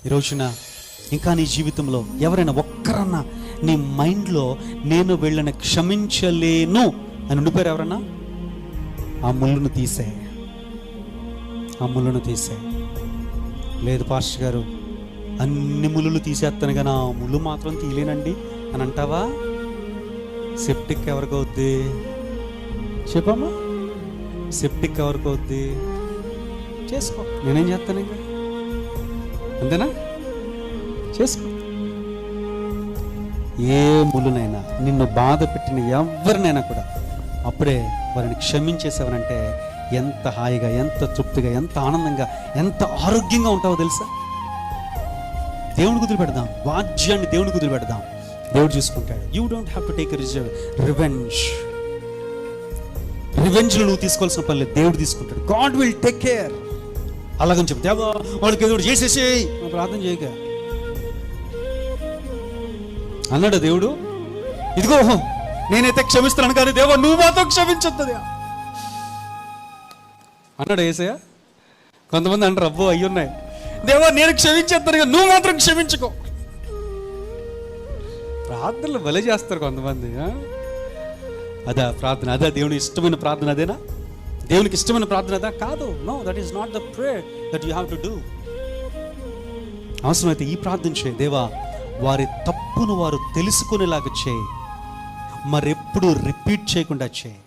ఈ రోజున ఇంకా నీ జీవితంలో ఎవరైనా ఒక్కరన్నా నీ మైండ్లో నేను వీళ్ళని క్షమించలేను అని ఉండిపోయారు ఎవరన్నా? ఆ ముళ్ళును తీసే, ఆ ముళ్ళును తీసే. లేదు పాస్టర్ గారు, అన్ని ముళ్ళు తీసేస్తాను కానీ ఆ ముళ్ళు మాత్రం తీయలేనండి అని అంటావా? సెప్టిక్ ఎవరికి అవుద్ది చెప్పమ్మా? సెప్టిక్ ఎవరికి అవుద్ది? చేసుకో, నేనేం చేస్తాను ఇంకా, అంతేనా? చేసుకో. ఏ ముళ్ళునైనా నిన్ను బాధ పెట్టిన ఎవరినైనా కూడా అప్పుడే వారిని క్షమించేసేవనంటే ఎంత హాయిగా, ఎంత తృప్తిగా, ఎంత ఆనందంగా, ఎంత ఆరోగ్యంగా ఉంటావో తెలుసా? దేవుని కుదిరి పెడదాం, వాద్యాన్ని దేవుని కుదిరి పెడదాం, దేవుడు చూసుకుంటాడు. You don't have to take revenge. రివెంజ్లు నువ్వు తీసుకోవాల్సిన పని లేదు, దేవుడు తీసుకుంటాడు. God will take care. అలాగని చెప్పి దేవా వాడికి ఎదురు చేసేసేయి ప్రార్థన చేయక అన్నాడు దేవుడు. ఇదిగో నేనైతే క్షమిస్తున్నాను కానీ దేవా నువ్వు మాత్రం క్షమించొద్దు అన్నాడు యేసయ్య. కొంతమంది అంటారు అబ్బో అయ్యున్నాయి, దేవా నేను క్షమించేస్తాను కానీ నువ్వు మాత్రం క్షమించుకో. ప్రార్థనలు భలే చేస్తారు కొంతమంది. అదా ప్రార్థన? అదా దేవునికి ఇష్టమైన ప్రార్థన? అదేనా దేవునికి ఇష్టమైన ప్రార్థన? అదా కాదు. No, that is not the prayer that you have to do. అవసరమైతే ఈ ప్రార్థన చేయి, దేవా వారి తప్పును వారు తెలుసుకునేలాగా చేయి, మరెప్పుడు రిపీట్ చేయకుండా చేయి.